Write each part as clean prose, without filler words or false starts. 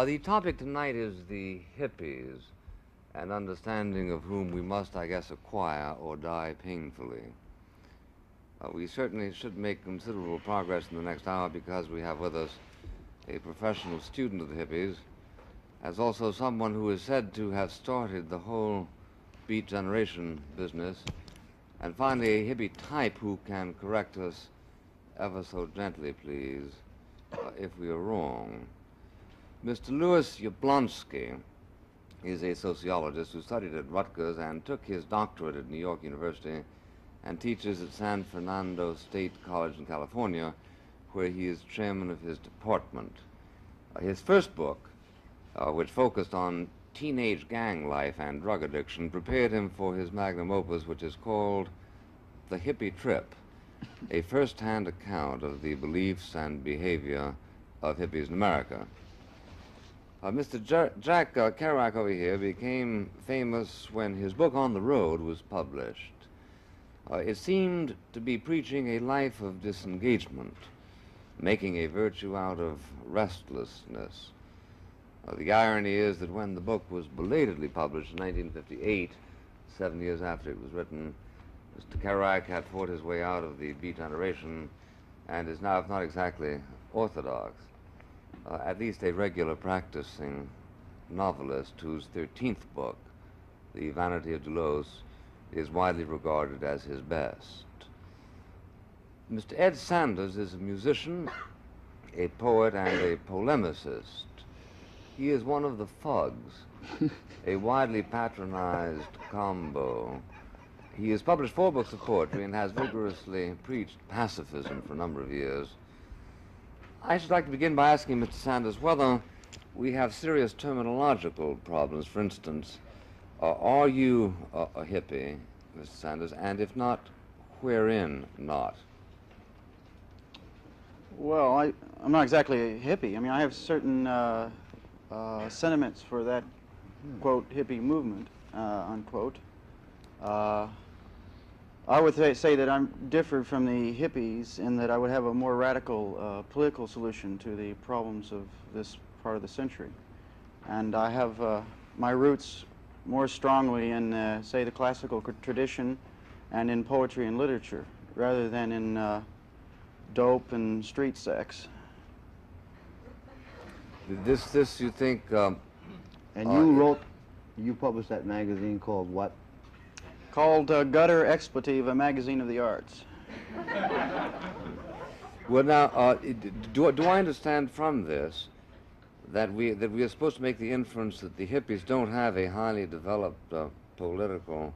The topic tonight is the hippies, an understanding of whom we must, I guess, acquire or die painfully. We certainly should make considerable progress in the next hour because we have with us a professional student of the hippies, as also someone who is said to have started the whole Beat Generation business, and finally a hippie type who can correct us ever so gently, please, if we are wrong. Mr. Louis Yablonsky is a sociologist who studied at Rutgers and took his doctorate at New York University and teaches at San Fernando State College in California, where he is chairman of his department. His first book, which focused on teenage gang life and drug addiction, prepared him for his magnum opus, which is called The Hippie Trip, a first-hand account of the beliefs and behavior of hippies in America. Mr. Jack Kerouac over here became famous when his book On the Road was published. It seemed to be preaching a life of disengagement, making a virtue out of restlessness. The irony is that when the book was belatedly published in 1958, 7 years after it was written, Mr. Kerouac had fought his way out of the Beat Generation and is now, if not exactly orthodox, at least a regular practicing novelist whose 13th book, The Vanity of Delos, is widely regarded as his best. Mr. Ed Sanders is a musician, a poet, and a polemicist. He is one of the Fugs, a widely patronized combo. He has published 4 books of poetry and has vigorously preached pacifism for a number of years. I should like to begin by asking Mr. Sanders whether we have serious terminological problems. For instance, are you a hippie, Mr. Sanders, and if not, wherein not? Well, I'm not exactly a hippie. I mean, I have certain sentiments for that, quote, hippie movement, unquote. I would say that I'm different from the hippies in that I would have a more radical political solution to the problems of this part of the century. And I have my roots more strongly in, say, the classical tradition and in poetry and literature, rather than in dope and street sex. This you think... and you published that magazine called what? Called Gutter Expletive, a magazine of the arts. Well, now, do I understand from this that we are supposed to make the inference that the hippies don't have a highly developed political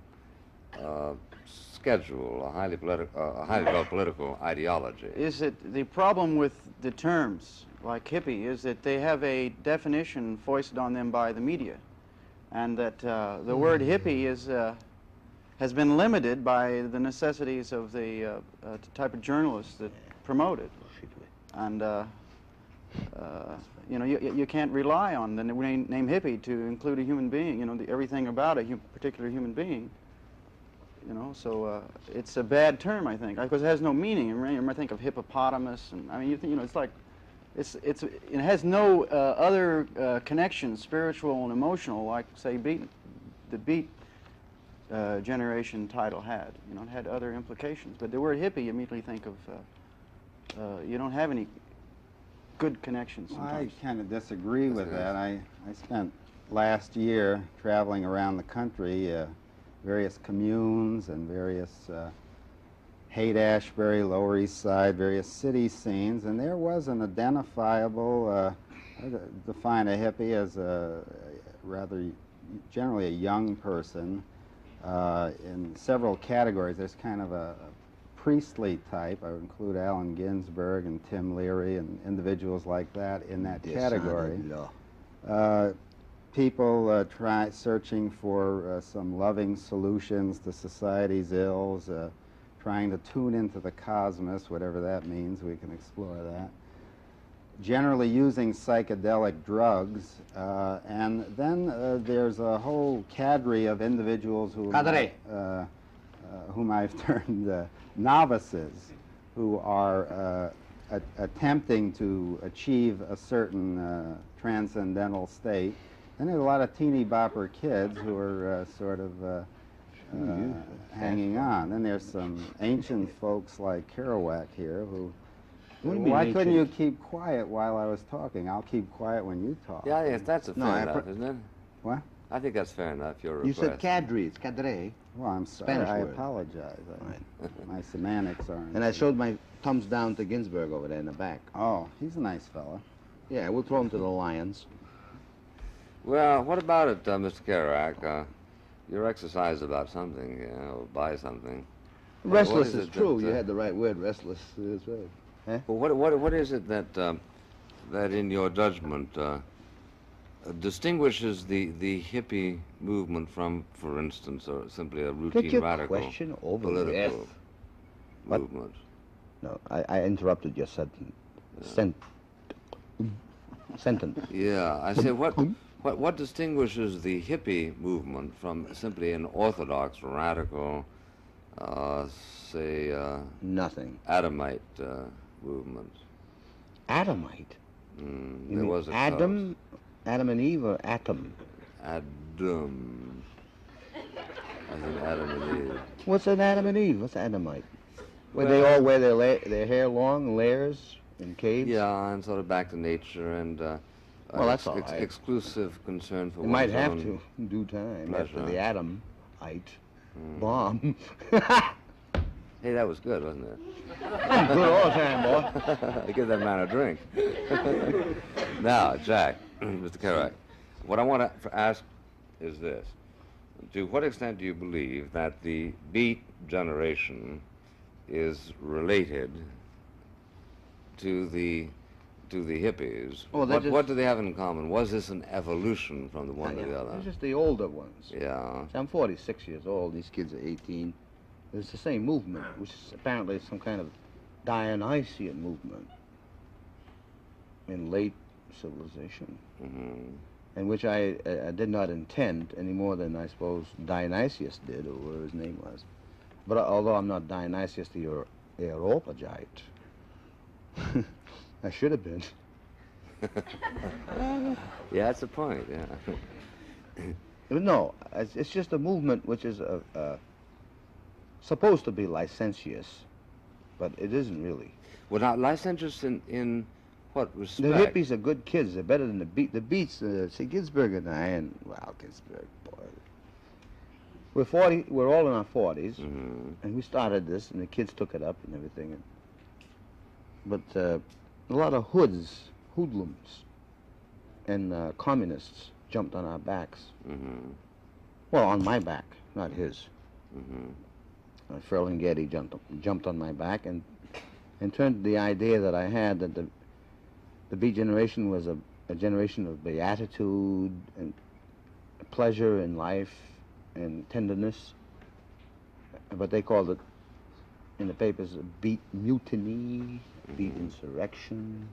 schedule, a highly developed political ideology? Is it the problem with the terms like hippie is that they have a definition foisted on them by the media, and that the word hippie is has been limited by the necessities of the type of journalists that promote it. And you know, you can't rely on the name hippie to include a human being, you know, everything about a particular human being. You know, so it's a bad term, I think, because it has no meaning. You might think of hippopotamus, and I mean, you know, it's like, it has no other connections, spiritual and emotional, like say the Beat Generation title had. You know, it had other implications. But the word hippie, you immediately think of, you don't have any good connections sometimes. I kind of disagree with that. I spent last year traveling around the country, various communes and various Haight-Ashbury, Lower East Side, various city scenes, and there was an identifiable, I define a hippie as a rather, generally a young person in several categories. There's kind of a priestly type. I would include Allen Ginsberg and Tim Leary and individuals like that in that category. People searching for some loving solutions to society's ills, trying to tune into the cosmos, whatever that means. We can explore that. Generally using psychedelic drugs, and then there's a whole cadre of individuals whom I've termed novices, who are attempting to achieve a certain transcendental state. Then there's a lot of teeny bopper kids who are sort of hanging on. Then there's some ancient folks like Kerouac here who. Why couldn't you keep quiet while I was talking? I'll keep quiet when you talk. Yeah, yes, that's a fair enough, isn't it? What? I think that's fair enough. Your You request. said cadre. It's cadre. Well, I'm sorry. Spanish I word. apologize. Right. My semantics aren't. And I showed my thumbs down to Ginsberg over there in the back. Oh, he's a nice fella. Yeah, we'll throw him to the lions. Well, what about it, Mr. Kerouac? You're exercised about something, or by something. Restless is is it true. that, You had the right word. Restless is right. Well, what is it that that in your judgment distinguishes the hippie movement from, for instance, or simply a routine Get your radical question over political with. What? movement? No, I interrupted your sentence. Sentence. Yeah, I say what distinguishes the hippie movement from simply an orthodox radical, say, Nothing. Adamite movement? Adamite. There mean was a Adam, Adam and Eve, or atom? Adam. I think Adam and Eve. What's an Adam and Eve? What's Adamite? Where they all wear their hair long, layers, in caves? Yeah, and sort of back to nature and Well, that's all right. exclusive concern for They might one's have own to in due time after pleasure. the Adamite bomb. Hey, that was good, wasn't it? Good all the time, boy. Give that man a drink. Now, Jack, Mr. Kerouac, what I want to ask is this. To what extent do you believe that the Beat generation is related to the hippies? Oh, What do they have in common? Was this an evolution from the one to the other? It's just the older ones. Yeah. See, I'm 46 years old. These kids are 18. It's the same movement, which is apparently some kind of Dionysian movement in late civilization, and which I did not intend any more than I suppose Dionysius did, or whatever his name was. But although I'm not Dionysius the Areopagite, I should have been. Yeah, that's the point, yeah. But no, it's just a movement which is supposed to be licentious, but it isn't really. Well, now, licentious in what respect? The hippies are good kids. They're better than the Beat. The Beats, see, Ginsberg and I, and, well, Ginsberg, boy. We're 40, we're all in our 40s, and we started this, and the kids took it up and everything. But a lot of hoodlums, and communists jumped on our backs. Well, on my back, not his. Ferlinghetti jumped on my back and turned the idea that I had that the Beat generation was a generation of beatitude and pleasure in life and tenderness. But they called it in the papers a Beat mutiny, Beat insurrection.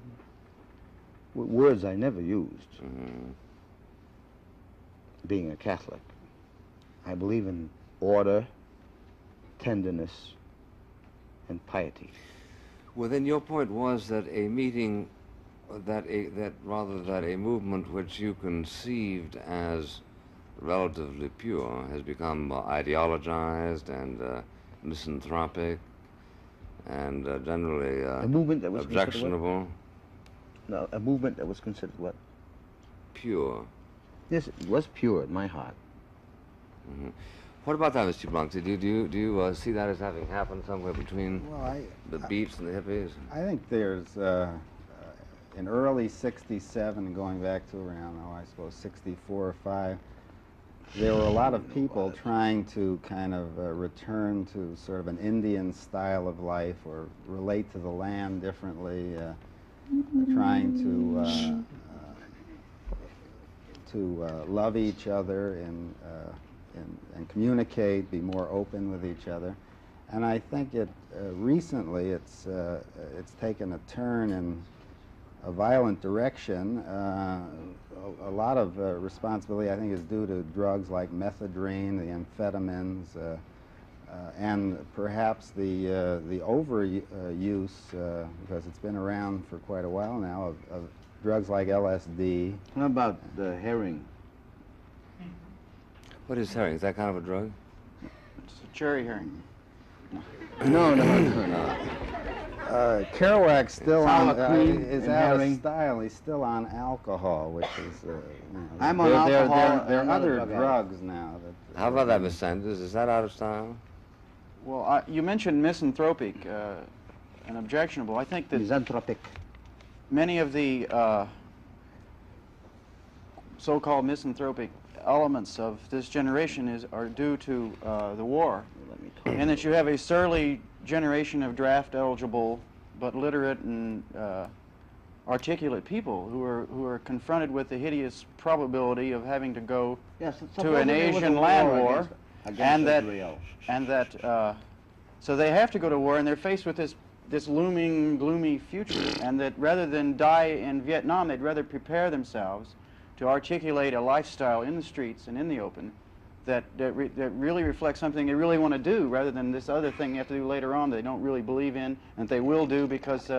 Words I never used. Being a Catholic, I believe in order, tenderness, and piety. Well, then your point was that a meeting, that a movement which you conceived as relatively pure has become ideologized and misanthropic and generally A movement that was objectionable. No, a movement that was considered what? Pure. Yes, it was pure in my heart. What about that, Mr. Blanksy? Do you see that as having happened somewhere between the Beats and the hippies? I think there's, in early '67, going back to around, I suppose, '64 or '5, there were a lot of people trying to kind of return to sort of an Indian style of life or relate to the land differently, trying to love each other and communicate, be more open with each other. And I think recently it's taken a turn in a violent direction. A lot of responsibility, I think, is due to drugs like methadone, the amphetamines, and perhaps the overuse, because it's been around for quite a while now, of drugs like LSD. What about the herring? What is herring? Is that kind of a drug? It's a cherry herring. No, no. Kerouac still Sour on, cream is and out herring. of style. He's still on alcohol, which is, you know, I'm on there alcohol there are and other another drug. drugs now. That, How about that, Miss Sanders? Is that out of style? Well, you mentioned misanthropic and objectionable. I think that Misanthropic. many of the so-called misanthropic elements of this generation are due to the war, Let me talk. and that you have a surly generation of draft-eligible but literate and articulate people who are confronted with the hideous probability of having to go Yes, to an Asian land war, and that so they have to go to war, and they're faced with this looming, gloomy future, and that rather than die in Vietnam, they'd rather prepare themselves to articulate a lifestyle in the streets and in the open that really reflects something they really want to do, rather than this other thing you have to do later on they don't really believe in and they will do because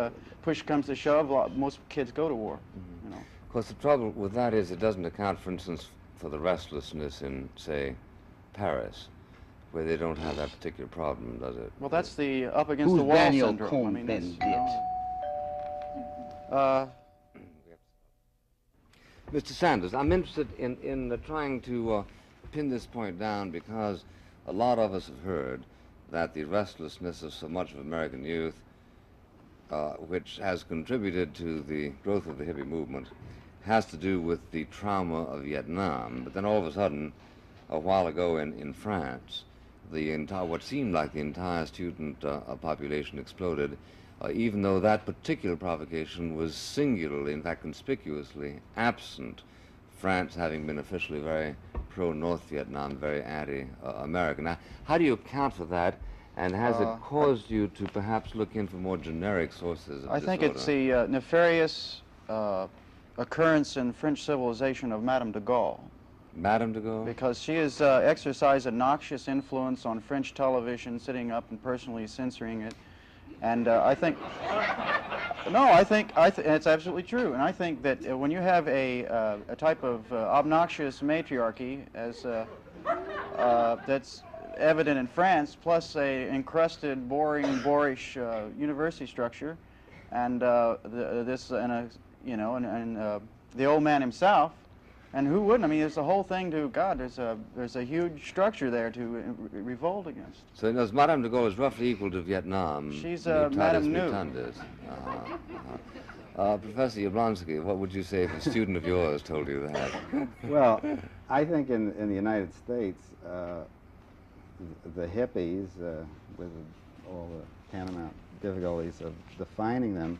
push comes to shove. Most kids go to war. You know. Of course, the trouble with that is it doesn't account, for instance, for the restlessness in, say, Paris, where they don't have that particular problem, does it? Well, that's the up against Who's the wall Daniel syndrome. Cohn-Bendit? Mr. Sanders, I'm interested in trying to pin this point down because a lot of us have heard that the restlessness of so much of American youth, which has contributed to the growth of the hippie movement, has to do with the trauma of Vietnam. But then all of a sudden, a while ago in France, what seemed like the entire student population exploded, even though that particular provocation was singularly, in fact conspicuously, absent, France having been officially very pro-North Vietnam, very anti-American. Now, how do you account for that, and has it caused you to perhaps look in for more generic sources of I think it's the nefarious occurrence in French civilization of Madame de Gaulle, Madame de Gaulle? because she has exercised a noxious influence on French television, sitting up and personally censoring it. And I think, no, I think it's absolutely true. And I think that when you have a type of obnoxious matriarchy, as that's evident in France, plus a encrusted, boorish university structure, and the old man himself. And who wouldn't? I mean, there's a whole thing to God. There's a huge structure there to revolt against. So as Madame de Gaulle is roughly equal to Vietnam. She's mutatis Madame New. mutandis. Professor Jablonski, what would you say if a student of yours told you that? Well, I think in the United States, the hippies, with all the tantamount difficulties of defining them,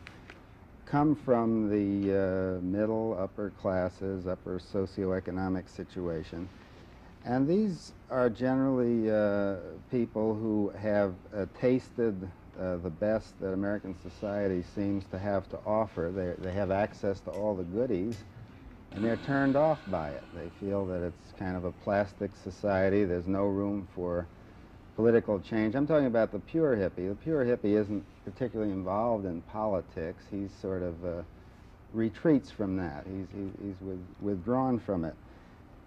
come from the middle, upper classes, upper socioeconomic situation. And these are generally people who have tasted the best that American society seems to have to offer. They have access to all the goodies, and they're turned off by it. They feel that it's kind of a plastic society. There's no room for political change. I'm talking about the pure hippie. The pure hippie isn't particularly involved in politics. He's sort of retreats from that. He's withdrawn from it.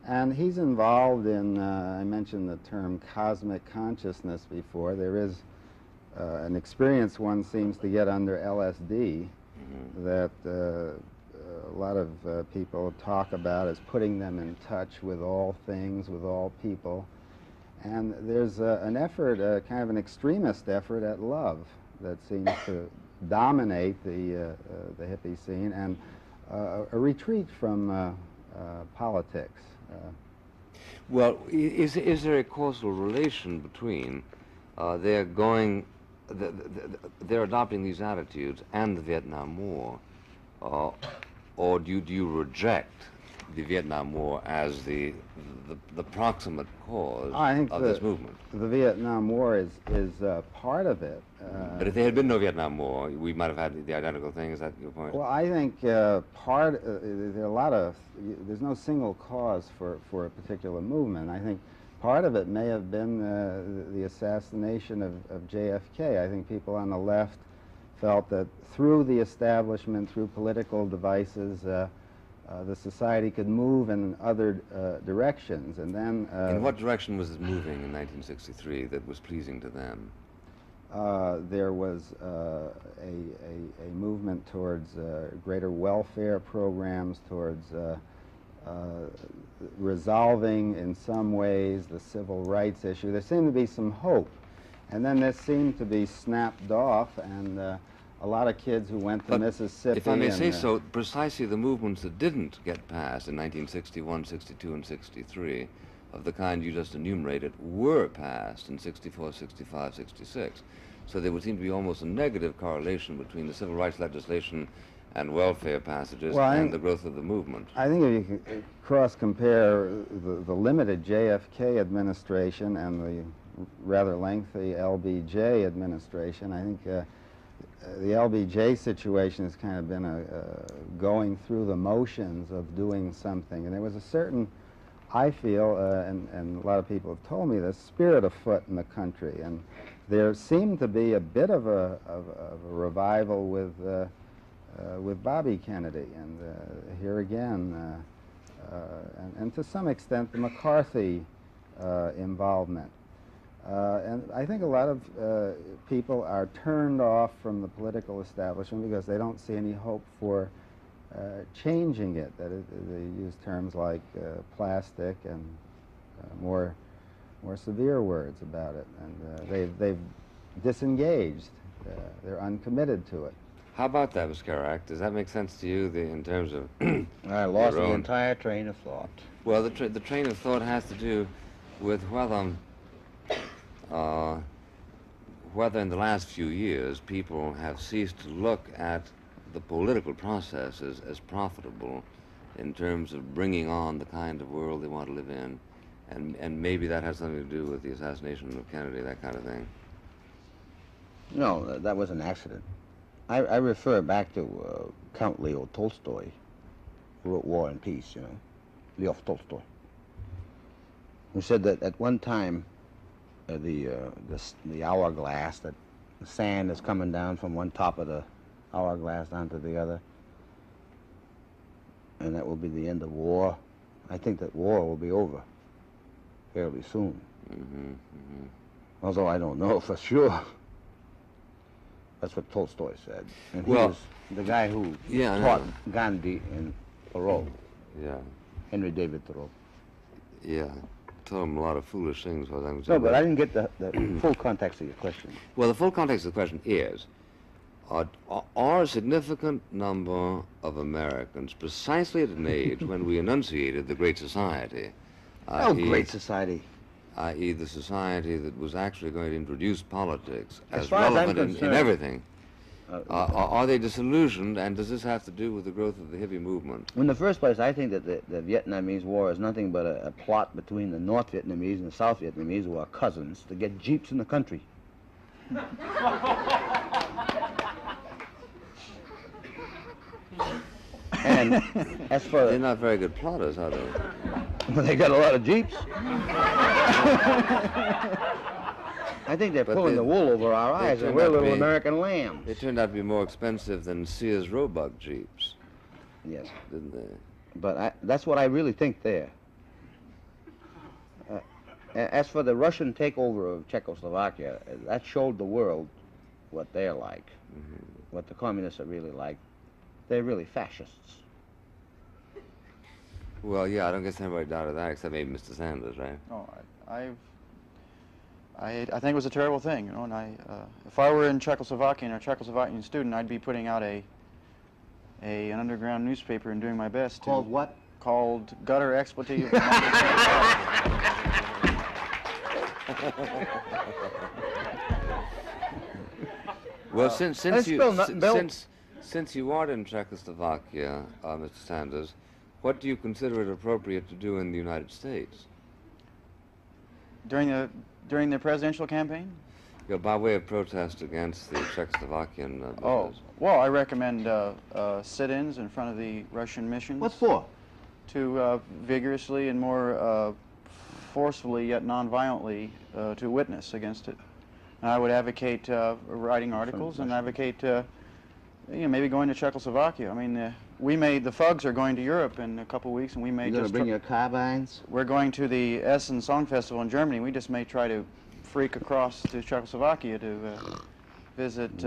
And he's involved in, I mentioned the term cosmic consciousness before. There is an experience one seems to get under LSD that a lot of people talk about as putting them in touch with all things, with all people. And there's an effort, kind of an extremist effort at love that seems to dominate the hippie scene, and a retreat from politics. Well, is there a causal relation between they're adopting these attitudes and the Vietnam War, or do you reject the Vietnam War as the proximate cause of this movement? The Vietnam War is part of it. But if there had been no Vietnam War, we might have had the identical thing. Is that your point? Well, I think there are a lot of, there's no single cause for a particular movement. I think part of it may have been the assassination of JFK. I think people on the left felt that through the establishment, through political devices, the society could move in other directions. And then in what direction was it moving in 1963 that was pleasing to them? There was a movement towards greater welfare programs, towards resolving in some ways the civil rights issue. There seemed to be some hope. And then this seemed to be snapped off, and a lot of kids who went to But Mississippi. if I may say so, precisely the movements that didn't get passed in 1961, 62, and 63, of the kind you just enumerated, were passed in 64, 65, 66. So there would seem to be almost a negative correlation between the civil rights legislation and welfare passages and the growth of the movement. I think if you could cross-compare the limited JFK administration and the rather lengthy LBJ administration, I think the LBJ situation has kind of been going through the motions of doing something. And there was a certain, I feel, and a lot of people have told me this, spirit afoot in the country. And there seemed to be a bit of a revival with Bobby Kennedy, and here again, and to some extent the McCarthy involvement. And I think a lot of people are turned off from the political establishment because they don't see any hope for changing it. They use terms like plastic and more severe words about it, and they've disengaged. They're uncommitted to it. How about that, Mr. Kerouac? Does that make sense to you in terms of I lost the entire train of thought. Well, the train of thought has to do with whether in the last few years people have ceased to look at the political processes as profitable in terms of bringing on the kind of world they want to live in. And maybe that has something to do with the assassination of Kennedy, that kind of thing. No, that was an accident. I refer back to Count Leo Tolstoy, who wrote War and Peace, you know, Leo Tolstoy, who said that at one time the hourglass, that the sand is coming down from one top of the hourglass down to the other, and that will be the end of war. I think that war will be over fairly soon. Although I don't know for sure. That's what Tolstoy said. And he was the guy who taught Gandhi and Thoreau. Yeah. Henry David Thoreau. Yeah. Told him a lot of foolish things. No, but I didn't get the full context of your question. Well, the full context of the question is, are a significant number of Americans precisely at an age when we enunciated the Great Society, Great Society, i.e. the society that was actually going to introduce politics as relevant in everything, are they disillusioned, and does this have to do with the growth of the hippie movement? In the first place, I think that the Vietnamese War is nothing but a plot between the North Vietnamese and the South Vietnamese, who are cousins, to get jeeps in the country. And as for... They're not very good plotters, are they? Well, they got a lot of jeeps. I think they're pulling the wool over our eyes, and we're little American lambs. They turned out to be more expensive than Sears Roebuck jeeps. Yes. Didn't they? But that's what I really think there. As for the Russian takeover of Czechoslovakia, that showed the world what they're like, what the communists are really like. They're really fascists. Well, yeah, I don't guess anybody doubted that except maybe Mr. Sanders, right? Oh, I think it was a terrible thing, you know. And if I were in Czechoslovakia and a Czechoslovakian student, I'd be putting out an underground newspaper and doing my best to. Called what? Called Gutter Expletive. Well, since you are in Czechoslovakia, Mr. Sanders, what do you consider it appropriate to do in the United States? During the presidential campaign? Yeah, by way of protest against the Czechoslovakian business. Well, I recommend sit-ins in front of the Russian missions. What for? To vigorously and more forcefully yet non-violently to witness against it. And I would advocate writing articles and advocate, maybe going to Czechoslovakia. I mean, the Fugs are going to Europe in a couple of weeks, and we may You're going to bring your carbines? We're going to the Essen Song Festival in Germany. We just may try to freak across to Czechoslovakia to visit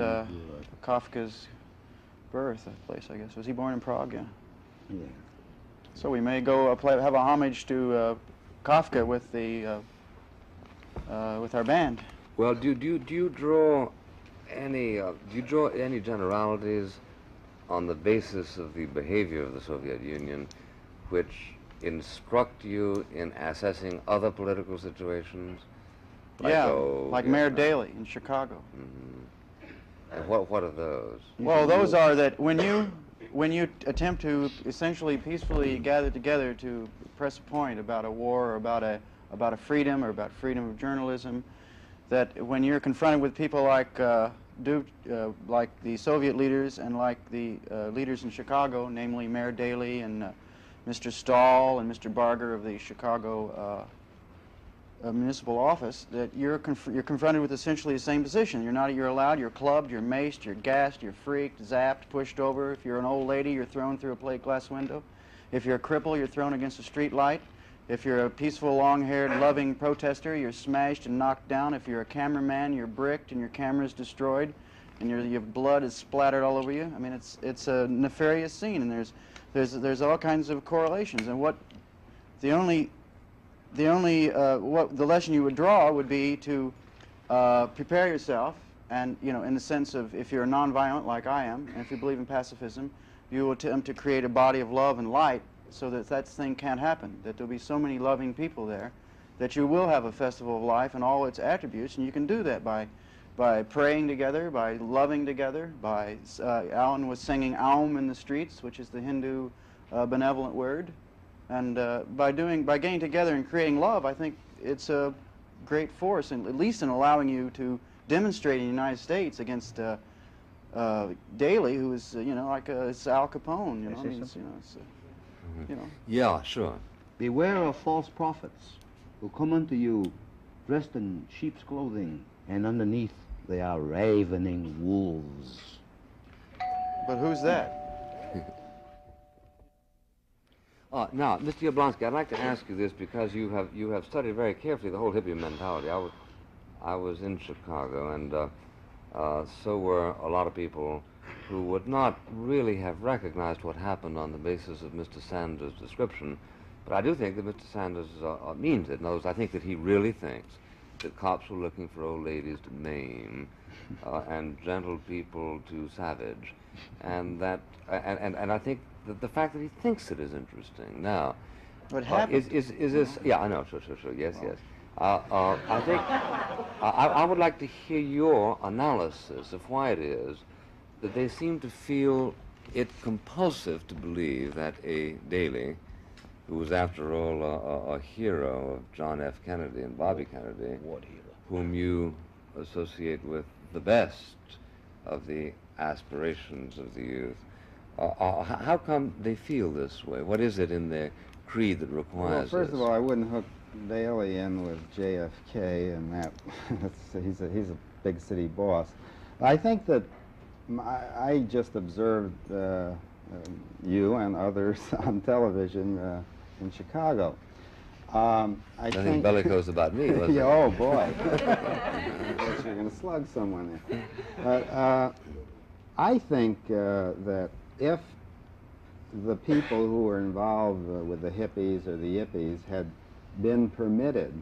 Kafka's birthplace, I guess. Was he born in Prague? Yeah. Yeah. So we may go have a homage to Kafka with our band. Well, do you draw any generalities on the basis of the behavior of the Soviet Union, which instruct you in assessing other political situations? Like Mayor Daley in Chicago. Mm-hmm. And what are those? Well, those are that when you attempt to essentially peacefully gather together to press a point about a war or about a freedom or about freedom of journalism, that when you're confronted with people like the Soviet leaders and like the leaders in Chicago, namely Mayor Daley and Mr. Stahl and Mr. Barger of the Chicago municipal office, that you're confronted with essentially the same position. You're allowed, you're clubbed, you're maced, you're gassed, you're freaked, zapped, pushed over. If you're an old lady, you're thrown through a plate glass window. If you're a cripple, you're thrown against a street light. If you're a peaceful, long-haired, loving protester, you're smashed and knocked down. If you're a cameraman, you're bricked and your camera's destroyed, and your blood is splattered all over you. I mean, it's a nefarious scene, and there's all kinds of correlations. And the lesson you would draw would be to prepare yourself, and in the sense of, if you're nonviolent like I am, and if you believe in pacifism, you will attempt to create a body of love and light, so that thing can't happen, that there'll be so many loving people there that you will have a festival of life and all its attributes, and you can do that by praying together, by loving together, by, Alan was singing Aum in the streets, which is the Hindu benevolent word, and by getting together and creating love, I think it's a great force, and at least in allowing you to demonstrate in the United States against Daley, who is, it's Al Capone, I mean, Yeah, sure. Beware of false prophets who come unto you dressed in sheep's clothing, and underneath they are ravening wolves. But who's that? Now, Mr. Yablonsky, I'd like to ask you this because you have studied very carefully the whole hippie mentality. I was in Chicago, and so were a lot of people who would not really have recognized what happened on the basis of Mr. Sanders' description. But I do think that Mr. Sanders means it. In other words, I think that he really thinks that cops were looking for old ladies to maim and gentle people to savage. And that, and I think that the fact that he thinks it is interesting. Now, what happened? Is this, yeah, I know, sure, yes, yes. I think, I would like to hear your analysis of why it is that they seem to feel it compulsive to believe that a Daley, who was after all a hero of John F. Kennedy and Bobby Kennedy, whom you associate with the best of the aspirations of the youth, how come they feel this way? What is it in their creed that requires Well, first this? of all, I wouldn't hook Daley in with JFK and that. he's a big city boss. I think that I just observed you and others on television in Chicago. Nothing bellicose about me, was yeah, it? oh boy. I guess you're going to slug someone there. But I think that if the people who were involved with the hippies or the yippies had been permitted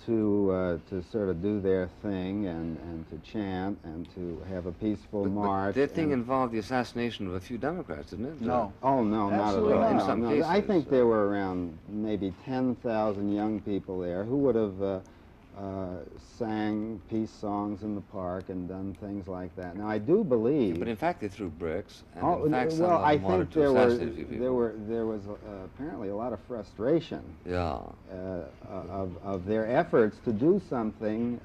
to sort of do their thing and to chant and to have a peaceful march. But their thing involved the assassination of a few Democrats, didn't it? No. Oh, no, Absolutely not at all. not. In some No, cases, I think there were around maybe 10,000 young people there who would have sang peace songs in the park and done things like that. Now, I do believe... But in fact, they threw bricks, and Oh, in fact, some well, of I them wanted think to assassinate a few people. there was apparently a lot of frustration Yeah. of their efforts to do something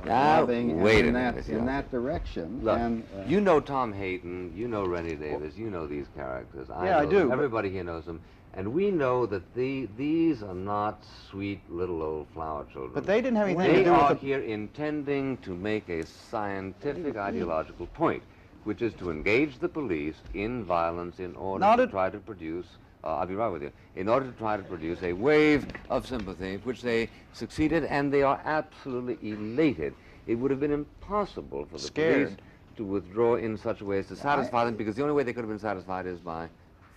loving wait in a that, minute, in yeah. that direction. Look, And, you know Tom Hayden, you know Rennie Davis, you know these characters. Yeah, I know do, them. but- Everybody here knows them. And we know that these are not sweet little old flower children. But they didn't have anything to They do with are the... here intending to make a scientific ideological point, which is to engage the police in violence in order Not to at- try to produce, I'll be right with you, in order to try to produce a wave of sympathy, which they succeeded, and they are absolutely elated. It would have been impossible for the Scared. police to withdraw in such a way as to satisfy them, because the only way they could have been satisfied is by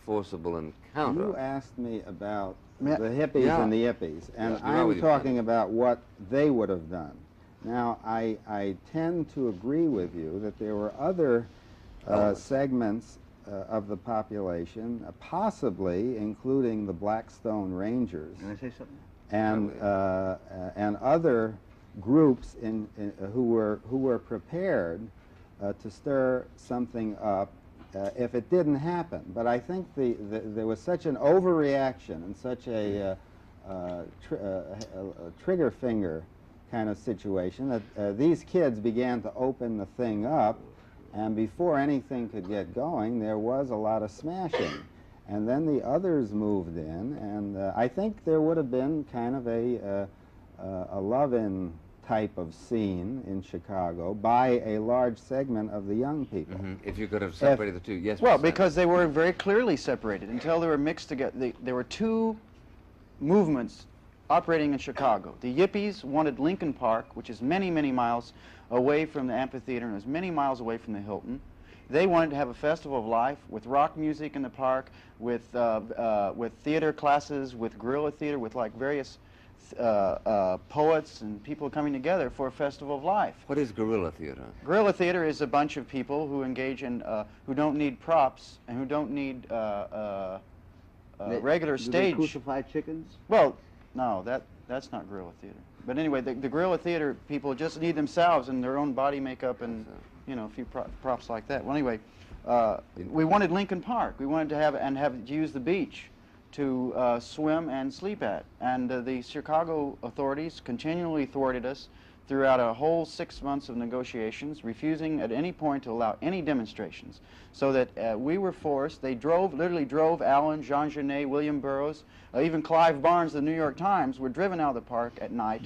forcible encounter. you asked me about Yeah. the hippies Yeah. and the yippies, and Yeah, you're right with I'm you, talking Freddie. about what they would have done. Now, I tend to agree with you that there were other segments of the population, possibly including the Blackstone Rangers, Can I say something? and other groups who were prepared to stir something up if it didn't happen. But I think there was such an overreaction and such a trigger finger kind of situation that these kids began to open the thing up, and before anything could get going, there was a lot of smashing. And then the others moved in, and I think there would have been kind of a love-in type of scene in Chicago by a large segment of the young people. If you could have separated the two, yes. Well, Mr. because they were very clearly separated until they were mixed together. There were two movements operating in Chicago. The Yippies wanted Lincoln Park, which is many, many miles away from the amphitheater and is many miles away from the Hilton. They wanted to have a festival of life with rock music in the park, with theater classes, with guerrilla theater, with like various poets and people coming together for a festival of life. What is guerrilla theater? Guerrilla theater is a bunch of people who engage in, who don't need props and who don't need regular Do they stage. crucify chickens? Well, no, that's not guerrilla theater. But anyway, the guerrilla theater people just need themselves and their own body makeup and, you know, a few props like that. Well, anyway, we wanted Lincoln Park. We wanted to have use the beach to swim and sleep at. And the Chicago authorities continually thwarted us throughout a whole 6 months of negotiations, refusing at any point to allow any demonstrations. So that we were forced, they literally drove Allen, Jean Genet, William Burroughs, even Clive Barnes, the New York Times, were driven out of the park at night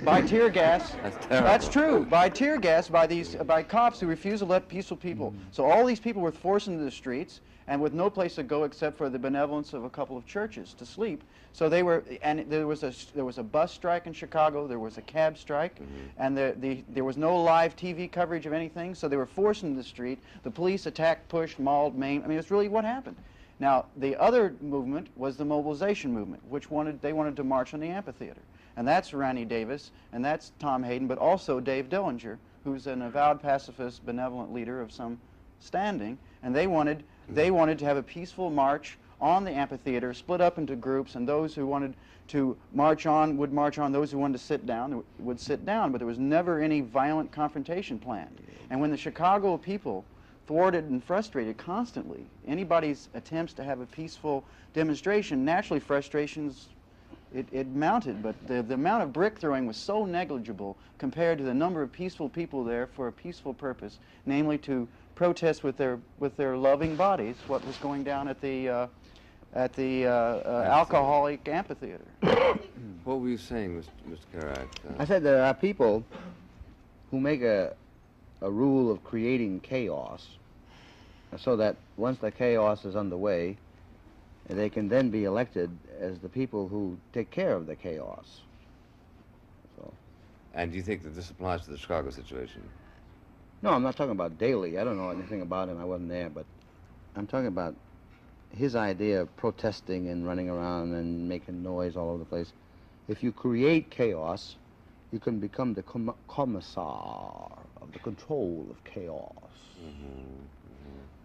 by tear gas. That's terrible. That's true. By tear gas by cops who refused to let peaceful people. So all these people were forced into the streets and with no place to go except for the benevolence of a couple of churches to sleep. So they were, and there was a bus strike in Chicago, there was a cab strike, and there was no live TV coverage of anything, so they were forced into the street. The police attacked, pushed, mauled, maimed. I mean, it's really what happened. Now, the other movement was the mobilization movement, which they wanted to march on the amphitheater. And that's Rennie Davis, and that's Tom Hayden, but also Dave Dillinger, who's an avowed pacifist, benevolent leader of some standing, and they wanted to have a peaceful march on the amphitheater, split up into groups, and those who wanted to march on would march on, those who wanted to sit down would sit down, but there was never any violent confrontation planned. And when the Chicago people thwarted and frustrated constantly anybody's attempts to have a peaceful demonstration, naturally frustrations, it mounted, but the amount of brick throwing was so negligible compared to the number of peaceful people there for a peaceful purpose, namely to protest with their loving bodies what was going down at the alcoholic amphitheater. What were you saying, Mr. Kerouac? I said there are people who make a rule of creating chaos so that once the chaos is underway, they can then be elected as the people who take care of the chaos. So, And do you think that this applies to the Chicago situation? no, I'm not talking about Daley. I don't know anything about him. I wasn't there, but I'm talking about his idea of protesting and running around and making noise all over the place. If you create chaos, you can become the commissar of the control of chaos.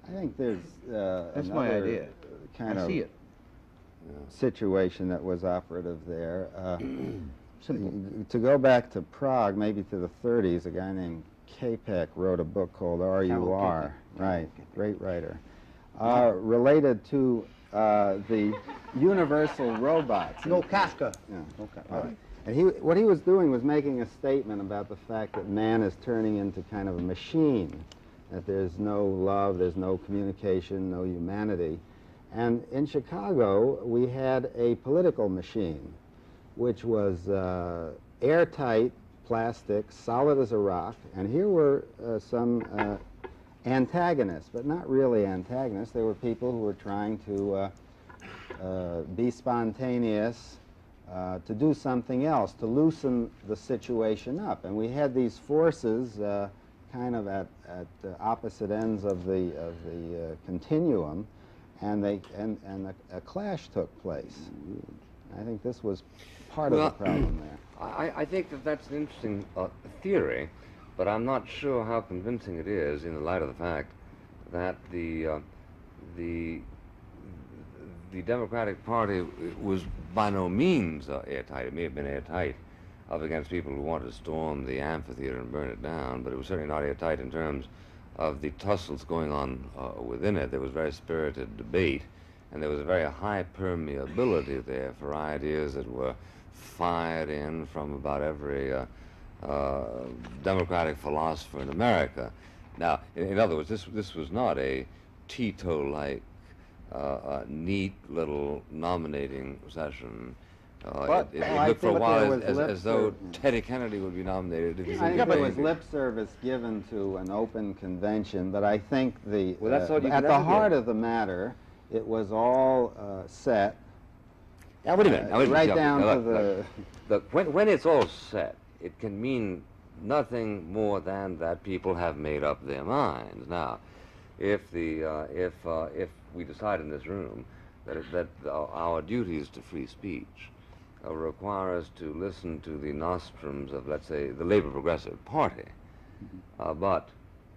I think there's That's my another idea. kind I of see it. situation that was operative there. Simple. To go back to Prague, maybe to the 30s, a guy named Kerouac wrote a book called R.U.R. Right, great writer. Related to the universal robots. No Kafka. Yeah. Okay. All right. And what he was doing was making a statement about the fact that man is turning into kind of a machine, that there's no love, there's no communication, no humanity. And in Chicago, we had a political machine, which was airtight plastic, solid as a rock, and here were some antagonists, but not really antagonists. They were people who were trying to be spontaneous, to do something else, to loosen the situation up. And we had these forces kind of at opposite ends of the continuum, and a clash took place. I think this was part of the problem there. I think that that's an interesting theory, but I'm not sure how convincing it is in the light of the fact that the Democratic Party was by no means airtight. It may have been airtight up against people who wanted to storm the amphitheater and burn it down, but it was certainly not airtight in terms of the tussles going on within it. There was very spirited debate, and there was a very high permeability there for ideas that were fired in from about every democratic philosopher in America. Now, in other words, this was not a Tito-like neat little nominating session. It looked for a while as though Teddy Kennedy would be nominated. I think there was lip service given to an open convention, but I think at the heart of the matter, it was all set. Now, wait a minute. Right down to the... Look, when it's all set, it can mean nothing more than that people have made up their minds. Now, if we decide in this room that our duties to free speech require us to listen to the nostrums of, let's say, the Labor Progressive Party, but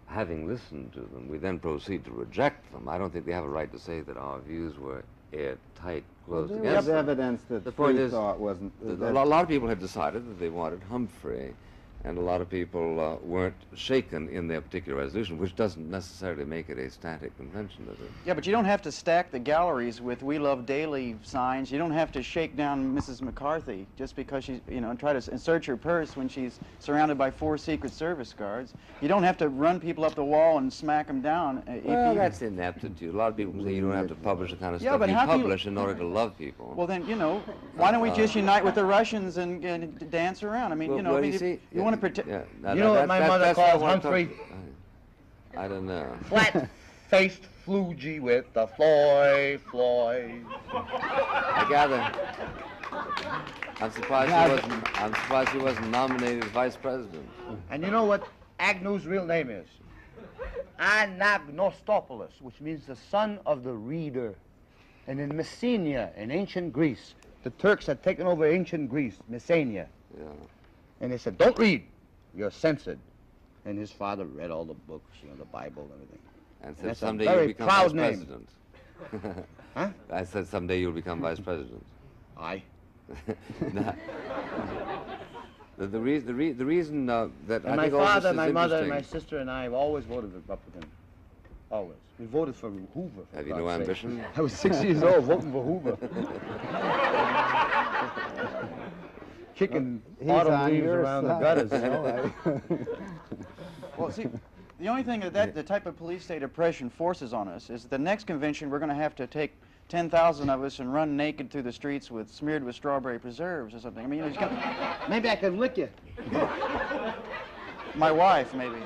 having listened to them, we then proceed to reject them, I don't think we have a right to say that our views were airtight, closed Well, against there them. was evidence that The point free is, thought wasn't... a lot of people had decided that they wanted Humphrey, and a lot of people weren't shaken in their particular resolution, which doesn't necessarily make it a static convention, does it? Yeah, but you don't have to stack the galleries with "We Love Daily" signs. You don't have to shake down Mrs. McCarthy just because she's, and try to insert your purse when she's surrounded by 4 Secret Service guards. You don't have to run people up the wall and smack them down. Well, that's ineptitude. A lot of people say you don't have to publish the kind of stuff but you how can publish in order to love people. Well, then, why don't we just unite with the Russians and dance around? I mean, Well, you want to protect... Yeah, You know what my mother calls Humphrey? I don't know. Flat-faced floogie with the Floyd. I gather. I'm surprised he wasn't nominated as vice president. And you know what Agnew's real name is? Anagnostopoulos, which means the son of the reader. And in Messenia, in ancient Greece, the Turks had taken over ancient Greece, Messenia. Yeah. And they said, don't read, you're censored. And his father read all the books, the Bible and everything. And said that's a someday very you'll become proud vice name. president. Huh? I said someday you'll become vice president. Aye. Now, the reason that And I my think all this father, is my mother, and my interesting- sister and I have always voted Republican. Always. We voted for Hoover. For Have you God's no sake. ambition? I was 6 years old voting for Hoover. Kicking He's autumn on leaves your around side. the gutters. Well, see, the only thing that the type of police state oppression forces on us is the next convention we're going to have to take 10,000 of us and run naked through the streets smeared with strawberry preserves or something. I mean, Maybe I could lick you. my wife, maybe.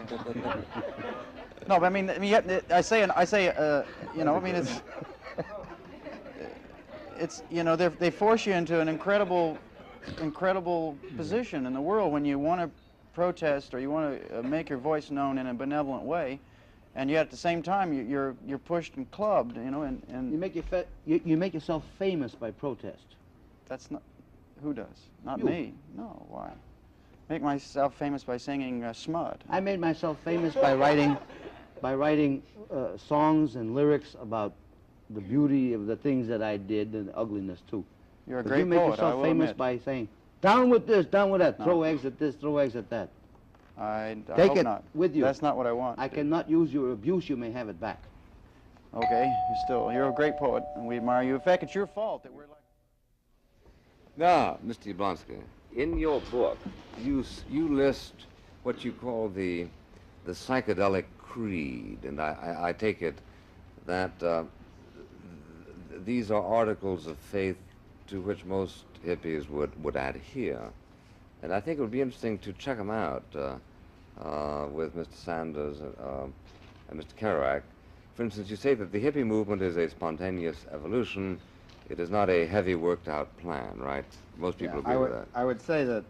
No, but I mean, I say, I mean, it's they force you into an incredible position in the world when you want to protest or you want to make your voice known in a benevolent way, and yet at the same time you're pushed and clubbed, and You make yourself famous by protest. that's not who does, not You. me. No, why? Make myself famous by singing smut. I made myself famous by writing songs and lyrics about the beauty of the things that I did and the ugliness too. You're a But great you make poet, I yourself will famous admit. by saying, down with this, down with that, No. throw eggs at this, throw eggs at that. I Take hope it not. with you. That's not what I want. I cannot use your abuse, you may have it back. Okay, you're a great poet, and we admire you. In fact, it's your fault that we're like... Now, Mr. Yablonsky, in your book, you list what you call the psychedelic creed, and I take it that these are articles of faith to which most hippies would adhere. And I think it would be interesting to check them out with Mr. Sanders and Mr. Kerouac. For instance, you say that the hippie movement is a spontaneous evolution. It is not a heavy worked-out plan, right? Most people agree with that. I would say that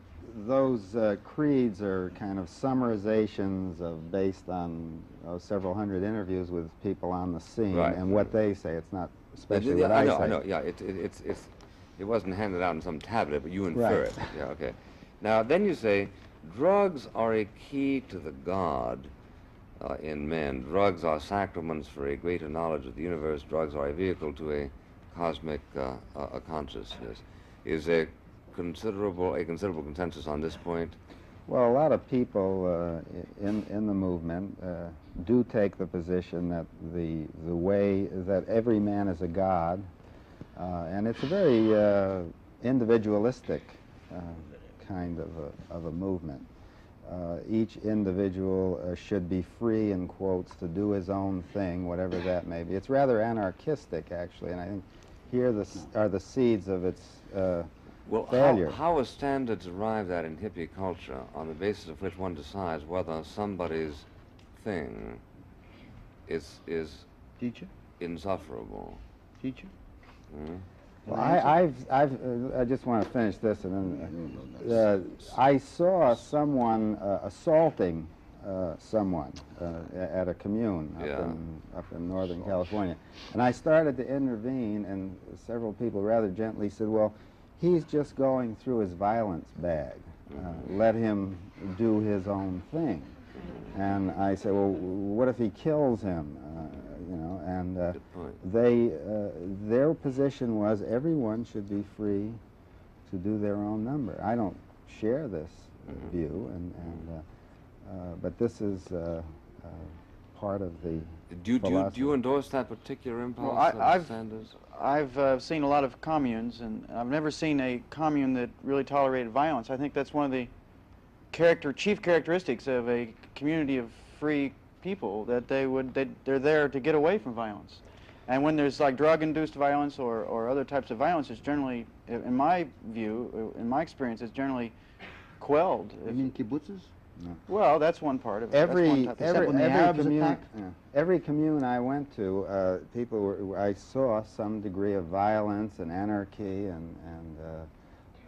those creeds are kind of summarizations based on several hundred interviews with people on the scene, right, and what they say. It's not especially what I say. I know. Yeah, it wasn't handed out in some tablet, but you infer it. Yeah, okay. Now, then you say, drugs are a key to the God in men. Drugs are sacraments for a greater knowledge of the universe. Drugs are a vehicle to a cosmic a consciousness. Is a considerable consensus on this point? Well, a lot of people in the movement do take the position that the way that every man is a god, and it's a very individualistic kind of a movement. Each individual should be free, in quotes, to do his own thing, whatever that may be. It's rather anarchistic, actually, and I think here are the seeds of its failure. How are standards arrived at in hippie culture on the basis of which one decides whether somebody's thing is Teacher? insufferable? Teacher? Mm-hmm. Well, I just want to finish this, and then I saw someone assaulting someone at a commune up in Northern California, and I started to intervene, and several people rather gently said, "Well, he's just going through his violence bag. Let him do his own thing." And I said, "Well, what if he kills him?" You know, and their position was everyone should be free to do their own number. I don't share this view, but this is part of the Do you endorse that particular impulse, Well, Sanders? I've seen a lot of communes, and I've never seen a commune that really tolerated violence. I think that's one of the chief characteristics of a community of free people, that they're there to get away from violence. And when there's like drug-induced violence or other types of violence, it's generally, in my view, in my experience, it's generally quelled. You mean kibbutzes? No. Well, that's one part of it. Every commune I went to, I saw some degree of violence and anarchy and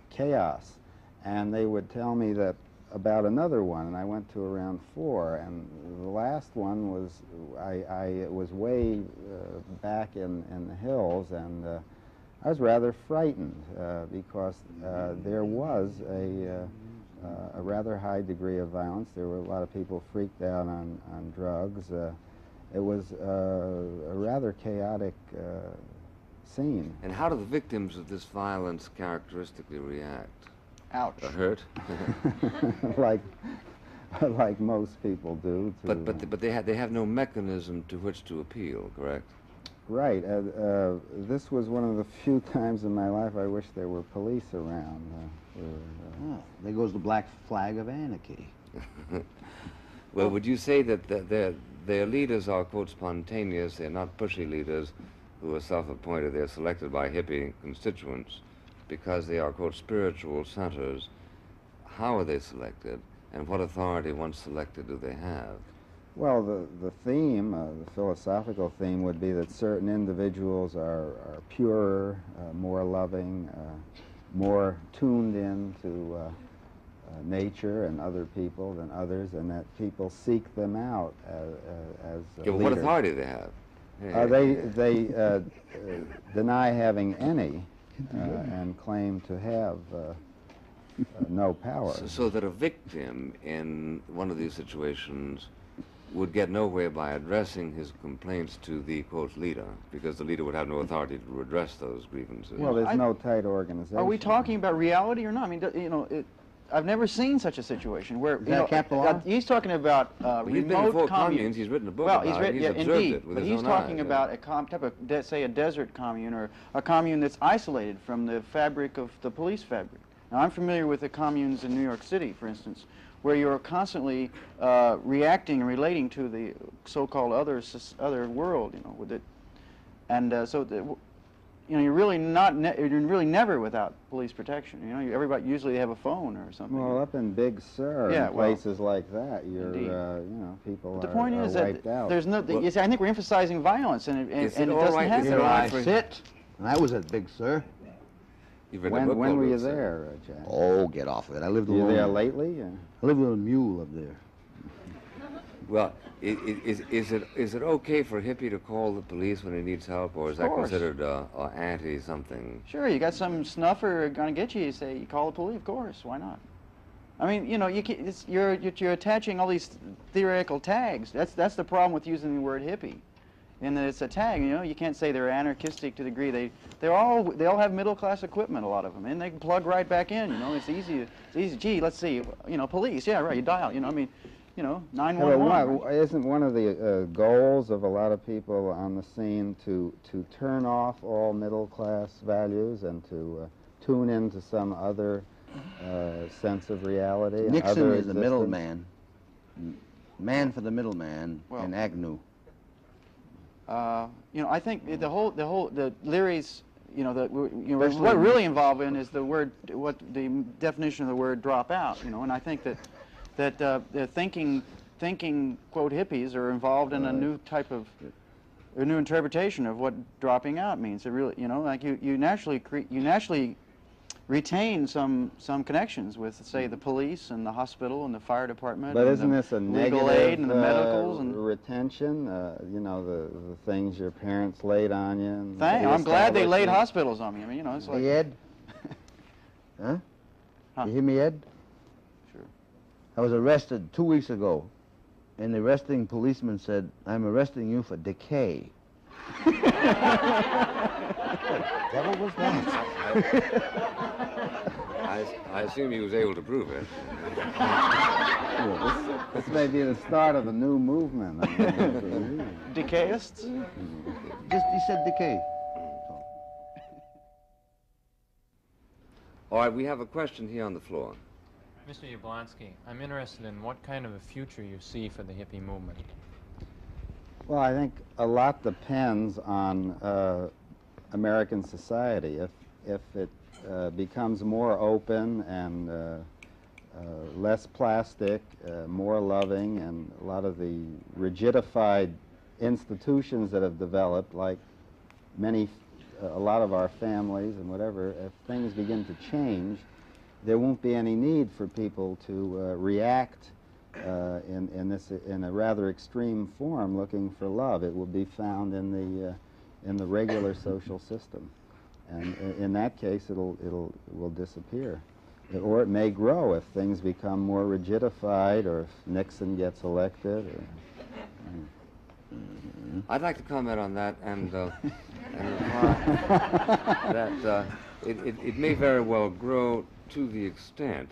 chaos, and they would tell me that about another one, and I went to around 4, and the last one was it was way back in the hills, and I was rather frightened because there was a rather high degree of violence. There were a lot of people freaked out on drugs. It was a rather chaotic scene. And how do the victims of this violence characteristically react? Ouch. Hurt? like most people do. But they have no mechanism to which to appeal, correct? Right. This was one of the few times in my life I wish there were police around. There goes the black flag of anarchy. Well, would you say that their leaders are, quote, spontaneous? They're not pushy leaders who are self-appointed. They're selected by hippie constituents because they are, quote, spiritual centers. How are they selected, and what authority, once selected, do they have? Well, the theme, the philosophical theme, would be that certain individuals are purer, more loving, more tuned in to nature and other people than others, and that people seek them out as leaders. What authority do they have? They deny having any and claim to have no power. So that a victim in one of these situations would get nowhere by addressing his complaints to the, quote, leader, because the leader would have no authority to redress those grievances. Well, there's no tight organization. Are we talking about reality or not? I mean, you know, I've never seen such a situation where he's talking about he's been in 4 communes. He's written a book about it. He's observed it with his own eyes. But he's talking about a type of, say, a desert commune or a commune that's isolated from the fabric of the police fabric. Now, I'm familiar with the communes in New York City, for instance, where you're constantly reacting and relating to the so-called other world, you know, with it, and you know, you're really you're really never without police protection. You know, everybody usually they have a phone or something. Well, up in Big Sur, Yeah, and places like that, you're, you know, people the point is that wiped out. there's no. You see, I think we're emphasizing violence, and it doesn't have Here to. I sit, and I was at Big Sur. When were you there, Jack? Oh, get off of it. I lived You alone. there lately? I lived with a mule up there. Well, is it okay for a hippie to call the police when he needs help, or is that considered anti-something? Sure, you got some snuffer gonna get you. You say you call the police, of course. Why not? I mean, you know, you're attaching all these theoretical tags. That's the problem with using the word hippie, in that it's a tag. You know, you can't say they're anarchistic to the degree they all have middle class equipment. A lot of them, and they can plug right back in. You know, it's easy. Gee, let's see. You know, police. Yeah, right. You dial. You know, I mean. You know, 911. Right? Isn't one of the goals of a lot of people on the scene to turn off all middle class values and to tune into some other sense of reality? Nixon is the middleman, man for the middleman, Well, and Agnew. You know, I think the Leary's. You know, what we're really involved in is the word, what the definition of the word drop out. You know, and I think that the thinking quote hippies are involved in a new type of a new interpretation of what dropping out means. It really, you know, like you naturally retain some connections with, say, the police and the hospital and the fire department. But and isn't this a legal negative aid and the medicals and retention? You know, the things your parents laid on you. And I'm glad they laid hospitals on me. I mean, you know, it's like. Hey, Ed? Huh? You hear me, Ed? Sure. I was arrested 2 weeks ago, and the arresting policeman said, "I'm arresting you for decay." What the devil was that? I assume he was able to prove it. This may be the start of a new movement. Decayists? He said decay. All right, we have a question here on the floor. Mr. Yablonsky, I'm interested in what kind of a future you see for the hippie movement. Well, I think a lot depends on American society. If it becomes more open and less plastic, more loving, and a lot of the rigidified institutions that have developed, like a lot of our families and whatever, if things begin to change, there won't be any need for people to react in a rather extreme form, looking for love. It will be found in the regular social system, and in that case, it will disappear, or it may grow if things become more rigidified, or if Nixon gets elected. I'd like to comment on that and reply that it may very well grow to the extent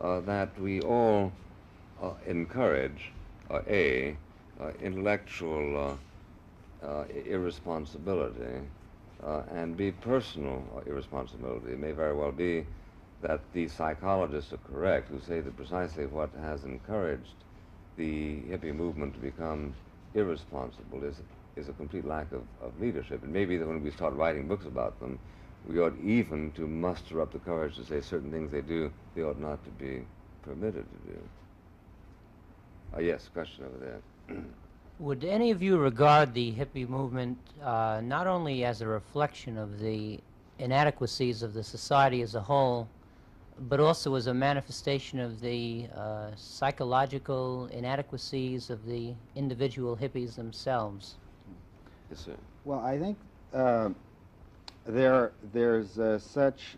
that we all encourage intellectual irresponsibility and be personal irresponsibility. It may very well be that the psychologists are correct who say that precisely what has encouraged the hippie movement to become irresponsible is a complete lack of leadership. It may be that when we start writing books about them, we ought even to muster up the courage to say certain things they ought not to be permitted to do. Yes, question over there. Would any of you regard the hippie movement not only as a reflection of the inadequacies of the society as a whole, but also as a manifestation of the psychological inadequacies of the individual hippies themselves? Yes, sir. Well, I think there's such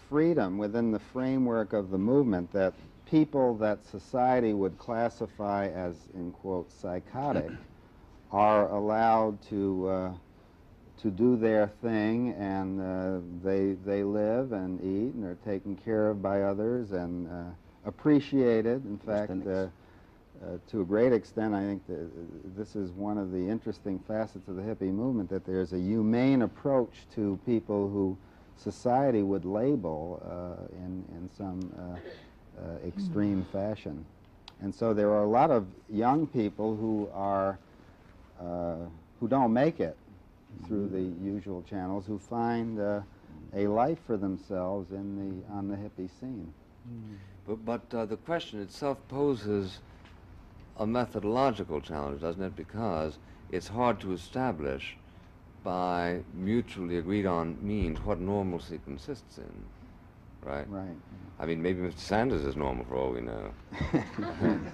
freedom within the framework of the movement that people that society would classify as, in quote, psychotic are allowed to do their thing, and they live and eat and are taken care of by others and appreciated. In fact, to a great extent, I think this is one of the interesting facets of the hippie movement, that there's a humane approach to people who society would label in some extreme fashion. And so there are a lot of young people who are who don't make it through the usual channels, who find a life for themselves on the hippie scene. But the question itself poses a methodological challenge, doesn't it? Because it's hard to establish by mutually agreed on means what normalcy consists in, right? Right. I mean, maybe Mr. Sanders is normal for all we know.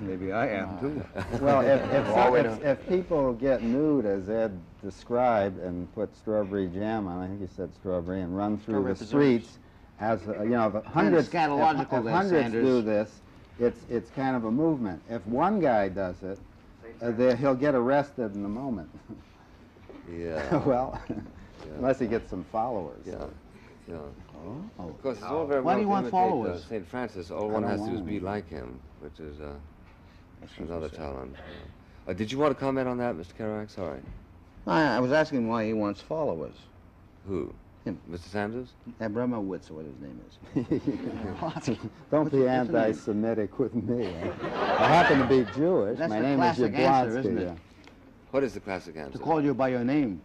Maybe I am too. Well, if people get nude, as Ed described, and put strawberry jam on, I think he said strawberry, and run through the streets, as you know, if hundreds, scatological there, hundreds Sanders. do this, it's kind of a movement. If one guy does it, he'll get arrested in a moment. Yeah. Well, unless he gets some followers. Yeah. Yeah. Oh. Of course, it's all very Why well do you to want imitate, followers? St. Francis. All I one don't has to do is want be any. like him, which is That's another what you said. talent. Did you want to comment on that, Mr. Kerouac? Sorry. I was asking why he wants followers. Who? Him. Mr. Sanders? Abramowitz, or what his name is. Don't be anti-Semitic with me. I happen to be Jewish. That's My the name is classic answer, Yablonsky. isn't it? Yeah. What is the classic answer? To call you by your name.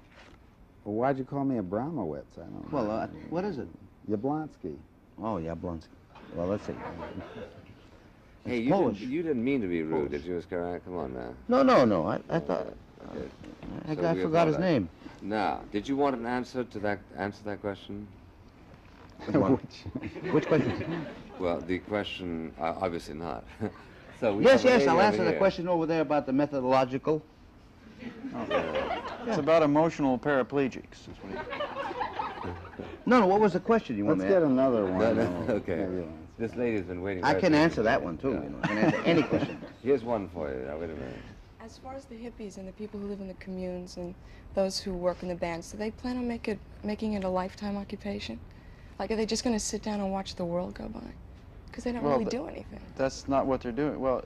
Well, why'd you call me Abramowitz? I don't know. Well, what is it? Yablonsky. Oh, Yablonsky. Well, let's see. Hey, It's Polish. you didn't mean to be rude, did you, Mr. Kerouac? Come on now. No. I thought. I So we forgot his apologize. name. Now, did you want an answer to that question? Which question? Well, the question, obviously not. So we Yes, have a lady I'll over answer the here. question over there about the methodological. It's about emotional paraplegics. That's what No, what was the question you want Let's me to get another one. No, no, No, okay. maybe one. This lady's been waiting. I very can patiently. answer that one, too. Yeah. You know. I can answer any question. Here's one for you. Now, wait a minute. As far as the hippies and the people who live in the communes and those who work in the bands, do they plan on making it a lifetime occupation? Like, are they just going to sit down and watch the world go by? Because they don't Well, really do anything. That's not what they're doing. Well,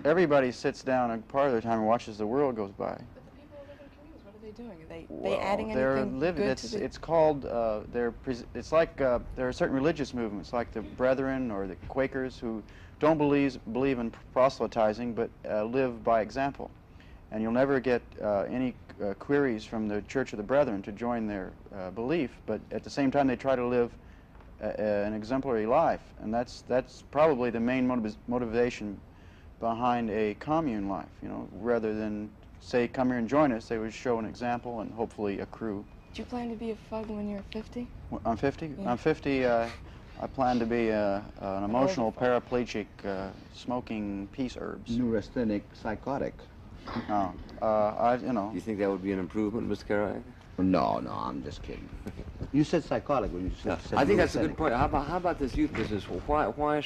everybody sits down a part of their time and watches the world goes by. But the people who live in communes, what are they doing? Are they adding they're anything living. good to the... It's called. It's like there are certain religious movements, like the Brethren or the Quakers, who don't believe in proselytizing, but live by example. And you'll never get any queries from the Church of the Brethren to join their belief. But at the same time, they try to live an exemplary life, and that's probably the main motivation behind a commune life. You know, rather than say, "Come here and join us," they would show an example and hopefully accrue. Do you plan to be a fug when you're 50? I'm 50. Yeah. I'm 50. I plan to be an emotional paraplegic, smoking peace herbs. Neurasthenic psychotic. No, Do you think that would be an improvement, Mr. Kerouac? No, I'm just kidding. You said psychotic when you said I think that's a good neurasthenic. point. How about this youth business? Why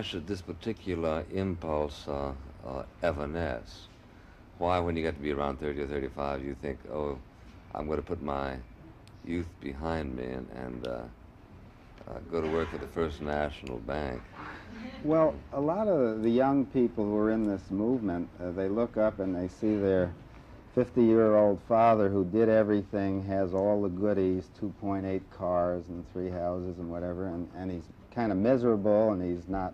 should this particular impulse evanesce? Why, when you get to be around 30 or 35, you think, oh, I'm going to put my youth behind me and go to work at the First National Bank? Well, a lot of the young people who are in this movement, they look up and they see their 50-year-old father who did everything, has all the goodies, 2.8 cars and 3 houses and whatever, and he's kind of miserable and he's not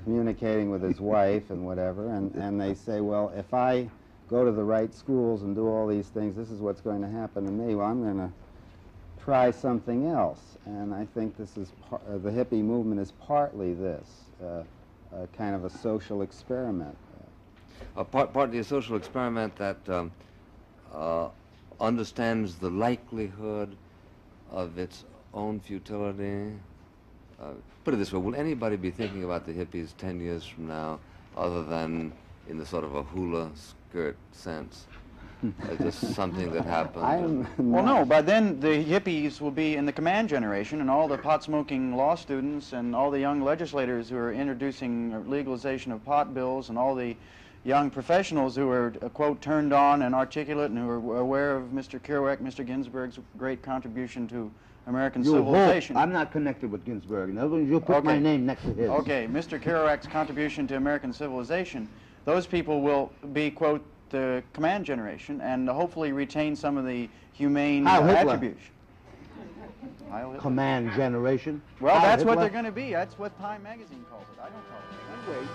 communicating with his wife and whatever, and they say, well, if I go to the right schools and do all these things, this is what's going to happen to me. Well, I'm going to try something else. And I think this is the hippie movement is partly this, kind of a social experiment. Partly a social experiment that understands the likelihood of its own futility. Put it this way, will anybody be thinking about the hippies 10 years from now other than in the sort of a hula skirt sense? Just something that happened. Well, no, by then the hippies will be in the command generation, and all the pot-smoking law students and all the young legislators who are introducing legalization of pot bills and all the young professionals who are, quote, turned on and articulate and who are aware of Mr. Kerouac, Mr. Ginsberg's great contribution to American civilization. I'm not connected with Ginsberg. In other words, you put my name next to his. Okay, Mr. Kerouac's contribution to American civilization, those people will be, quote, the command generation and hopefully retain some of the humane Hitler. attributes. Heil Hitler. command generation. Well, Heil that's what Hitler. they're going to be. That's what Time magazine calls it. I don't call it. Anyway,